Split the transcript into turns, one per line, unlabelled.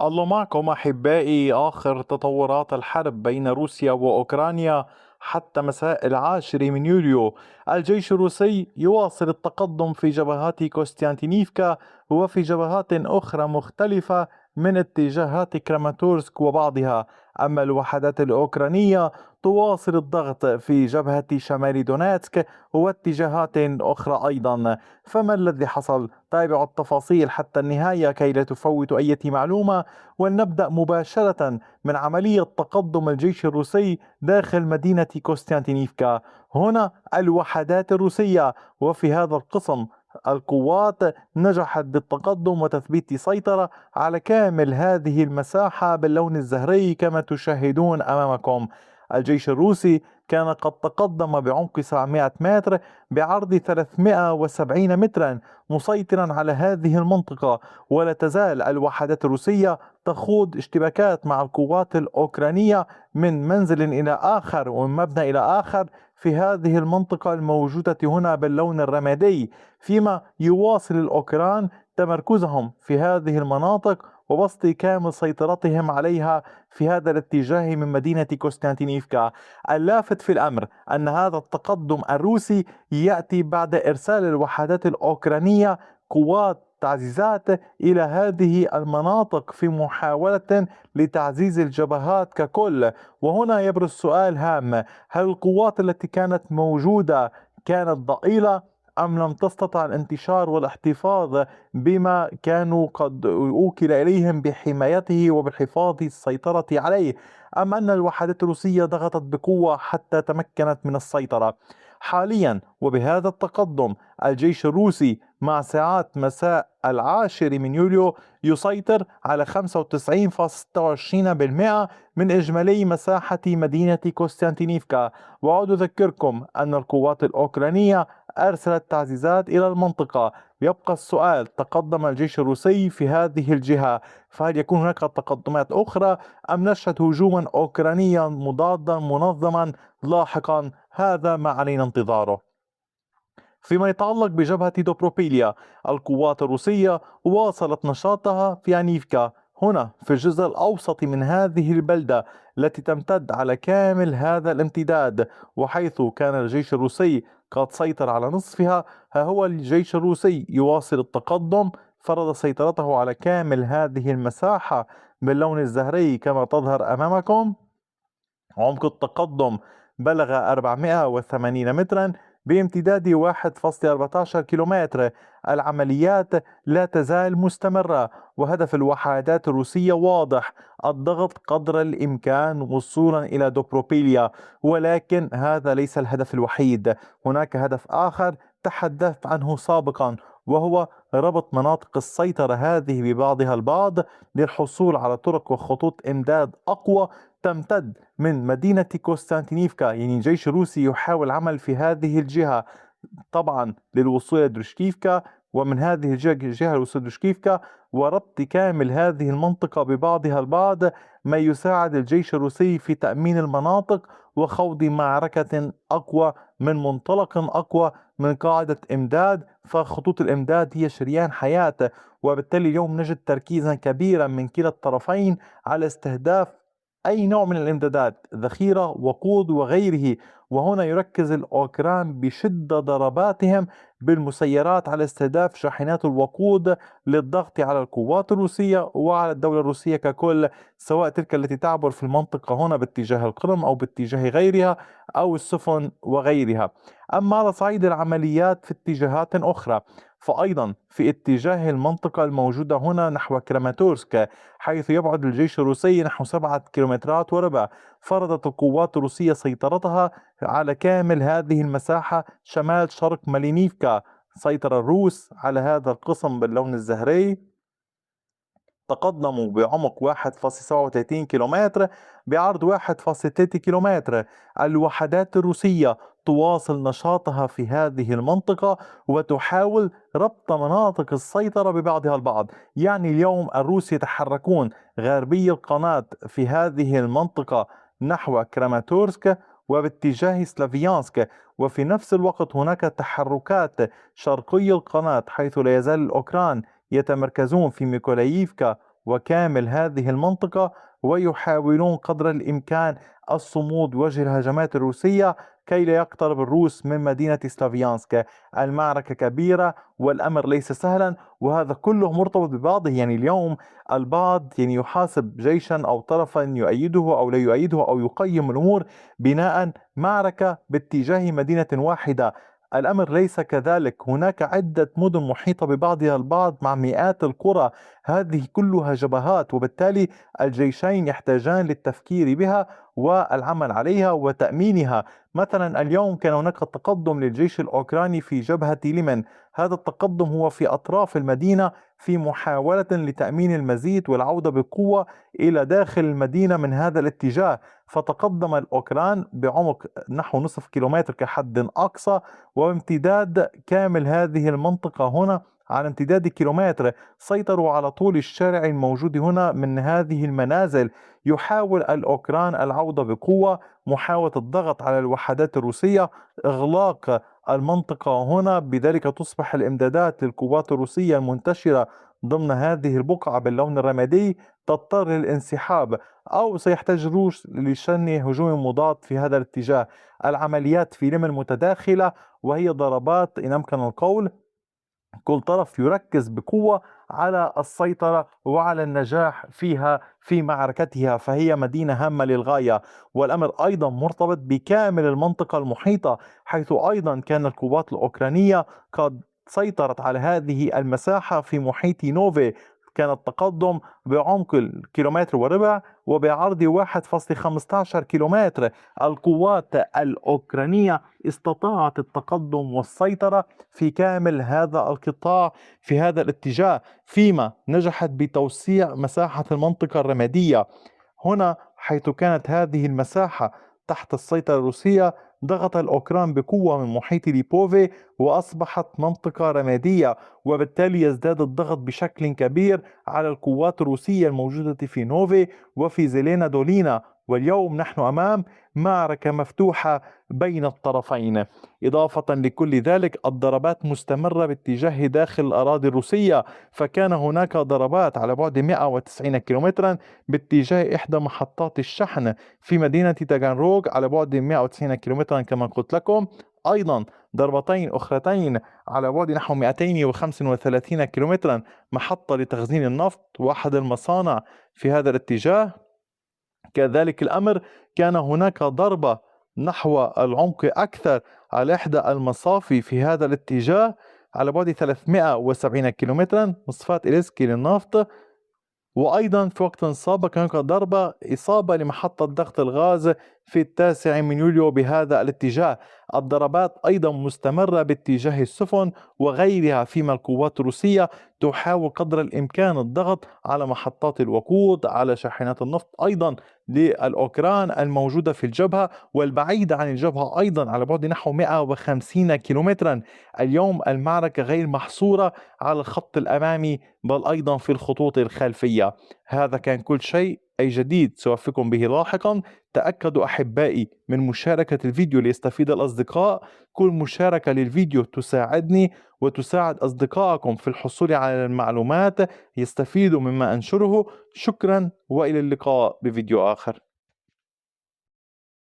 الله معكم أحبائي. آخر تطورات الحرب بين روسيا وأوكرانيا حتى مساء 10 من يوليو، الجيش الروسي يواصل التقدم في جبهات كوستانتينيفكا وفي جبهات أخرى مختلفة من اتجاهات كراماتورسك وبعضها. أما الوحدات الأوكرانية تواصل الضغط في جبهة شمال دونيتسك واتجاهات أخرى أيضا. فما الذي حصل؟ تابعوا التفاصيل حتى النهاية كي لا تفوتوا أي معلومة. ولنبدأ مباشرة من عملية تقدم الجيش الروسي داخل مدينة كوستانتينيفكا. هنا الوحدات الروسية، وفي هذا القسم القوات نجحت بالتقدم وتثبيت سيطرة على كامل هذه المساحة باللون الزهري كما تشاهدون أمامكم. الجيش الروسي كان قد تقدم بعمق 700 متر بعرض 370 مترا، مسيطرا على هذه المنطقة. ولا تزال الوحدات الروسية تخوض اشتباكات مع القوات الأوكرانية من منزل إلى آخر ومن مبنى إلى آخر في هذه المنطقة الموجودة هنا باللون الرمادي، فيما يواصل الأوكران تمركزهم في هذه المناطق وبسط كامل سيطرتهم عليها في هذا الاتجاه من مدينة كوستانتينيفكا. اللافت في الأمر أن هذا التقدم الروسي يأتي بعد إرسال الوحدات الأوكرانية قوات تعزيزات إلى هذه المناطق في محاولة لتعزيز الجبهات ككل. وهنا يبرز سؤال هام: هل القوات التي كانت موجودة كانت ضئيلة أم لم تستطع الانتشار والاحتفاظ بما كانوا قد أوكل إليهم بحمايته وبالحفاظ السيطرة عليه، أم أن الوحدات الروسية ضغطت بقوة حتى تمكنت من السيطرة؟ حاليا وبهذا التقدم الجيش الروسي مع ساعات مساء 10 من يوليو يسيطر على 95.26% من إجمالي مساحة مدينة كوستانتينيفكا. وأعود أذكركم أن القوات الأوكرانية أرسلت تعزيزات إلى المنطقة. يبقى السؤال: تقدم الجيش الروسي في هذه الجهة، فهل يكون هناك تقدمات أخرى أم نشهد هجوما أوكرانيا مضادا منظما لاحقا؟ هذا ما علينا انتظاره. فيما يتعلق بجبهة دوبروبيليا، القوات الروسية واصلت نشاطها في أنيفكا، هنا في الجزء الأوسط من هذه البلدة التي تمتد على كامل هذا الامتداد. وحيث كان الجيش الروسي قد سيطر على نصفها، ها هو الجيش الروسي يواصل التقدم، فرض سيطرته على كامل هذه المساحة باللون الزهري كما تظهر أمامكم. عمق التقدم بلغ 480 مترا بامتداد 1.14 كيلومتر. العمليات لا تزال مستمرة وهدف الوحدات الروسية واضح: الضغط قدر الإمكان وصولا إلى دوبروبيليا. ولكن هذا ليس الهدف الوحيد، هناك هدف آخر تحدثت عنه سابقا، وهو ربط مناطق السيطرة هذه ببعضها البعض للحصول على طرق وخطوط إمداد أقوى تمتد من مدينة كوستانتينيفكا. يعني الجيش الروسي يحاول العمل في هذه الجهة طبعا للوصول إلى درشكيفكا، ومن هذه الجهة الوصول درشكيفكا وربط كامل هذه المنطقة ببعضها البعض، ما يساعد الجيش الروسي في تأمين المناطق وخوض معركة أقوى من منطلق أقوى من قاعدة إمداد. فخطوط الإمداد هي شريان حياة، وبالتالي اليوم نجد تركيزا كبيرا من كلا الطرفين على استهداف أي نوع من الإمدادات، ذخيرة، وقود وغيره. وهنا يركز الأوكران بشدة ضرباتهم بالمسيرات على استهداف شاحنات الوقود للضغط على القوات الروسية وعلى الدولة الروسية ككل، سواء تلك التي تعبر في المنطقة هنا باتجاه القرم أو باتجاه غيرها أو السفن وغيرها. أما على صعيد العمليات في اتجاهات أخرى، فأيضا في اتجاه المنطقة الموجودة هنا نحو كراماتورسك، حيث يبعد الجيش الروسي نحو 7 كيلومترات وربع، فرضت القوات الروسية سيطرتها على كامل هذه المساحة شمال شرق مالينيفكا. سيطر الروس على هذا القسم باللون الزهري، تقدموا بعمق 1.37 كيلومتر بعرض 1.3 كيلومتر. الوحدات الروسية تواصل نشاطها في هذه المنطقة وتحاول ربط مناطق السيطرة ببعضها البعض. يعني اليوم الروس يتحركون غربي القناة في هذه المنطقة نحو كراماتورسك وباتجاه سلافيانسك، وفي نفس الوقت هناك تحركات شرقي القناة حيث لا يزال الأوكران يتمركزون في ميكولاييفكا وكامل هذه المنطقة، ويحاولون قدر الإمكان الصمود بوجه الهجمات الروسية كي لا يقترب الروس من مدينة سلافيانسك. المعركة كبيرة والأمر ليس سهلا، وهذا كله مرتبط ببعضه. يعني اليوم البعض يحاسب جيشا أو طرفا يؤيده أو لا يؤيده، أو يقيم الأمور بناء معركة باتجاه مدينة واحدة. الأمر ليس كذلك، هناك عدة مدن محيطة ببعضها البعض مع مئات القرى، هذه كلها جبهات، وبالتالي الجيشين يحتاجان للتفكير بها والعمل عليها وتأمينها. مثلا اليوم كان هناك تقدم للجيش الأوكراني في جبهة ليمن، هذا التقدم هو في أطراف المدينة في محاولة لتأمين المزيد والعودة بقوة إلى داخل المدينة من هذا الاتجاه. فتقدم الأوكران بعمق نحو نصف كيلومتر كحد أقصى، وامتداد كامل هذه المنطقة هنا على امتداد كيلومتر. سيطروا على طول الشارع الموجود هنا من هذه المنازل. يحاول الأوكران العودة بقوة، محاولة الضغط على الوحدات الروسية، إغلاق المنطقة هنا، بذلك تصبح الإمدادات للقوات الروسية المنتشرة ضمن هذه البقعة باللون الرمادي تضطر للانسحاب، أو سيحتاج الروس لشن هجوم مضاد في هذا الاتجاه. العمليات في اليمن متداخلة، وهي ضربات إن أمكن القول كل طرف يركز بقوة على السيطرة وعلى النجاح فيها في معركتها، فهي مدينة هامة للغاية. والأمر أيضا مرتبط بكامل المنطقة المحيطة، حيث أيضا كان القوات الأوكرانية قد سيطرت على هذه المساحة في محيط نوفي. كان التقدم بعمق الكيلومتر وربع وبعرض 1.15 كيلومتر. القوات الأوكرانية استطاعت التقدم والسيطرة في كامل هذا القطاع في هذا الاتجاه، فيما نجحت بتوسيع مساحة المنطقة الرمادية هنا. حيث كانت هذه المساحة تحت السيطرة الروسية، ضغط الأوكران بقوة من محيط ليبوفي وأصبحت منطقة رمادية، وبالتالي يزداد الضغط بشكل كبير على القوات الروسية الموجودة في نوفي وفي زيلينا دولينا. واليوم نحن أمام معركة مفتوحة بين الطرفين. إضافة لكل ذلك الضربات مستمرة باتجاه داخل الأراضي الروسية، فكان هناك ضربات على بعد 190 كيلومترا باتجاه إحدى محطات الشحن في مدينة تاغانروغ على بعد 190 كيلومترا كما قلت لكم. أيضا ضربتين أخرتين على بعد نحو 235 كيلومترا، محطة لتخزين النفط وأحد المصانع في هذا الاتجاه. كذلك الأمر كان هناك ضربة نحو العمق أكثر على إحدى المصافي في هذا الاتجاه على بعد 370 كيلومترا، مصفاة إليسكي للنفط. وأيضا في وقت سابق كان هناك ضربة إصابة لمحطة ضغط الغاز في 9 من يوليو بهذا الاتجاه. الضربات أيضا مستمرة باتجاه السفن وغيرها، فيما القوات الروسية تحاول قدر الإمكان الضغط على محطات الوقود، على شاحنات النفط أيضا للأوكران الموجودة في الجبهة والبعيدة عن الجبهة أيضا على بعد نحو 150 كيلومترا. اليوم المعركة غير محصورة على الخط الأمامي بل أيضا في الخطوط الخلفية. هذا كان كل شيء، أي جديد سأوفيكم به لاحقا. تأكدوا أحبائي من مشاركة الفيديو ليستفيد الأصدقاء. كل مشاركة للفيديو تساعدني وتساعد أصدقائكم في الحصول على المعلومات، يستفيدوا مما أنشره. شكرا وإلى اللقاء بفيديو آخر.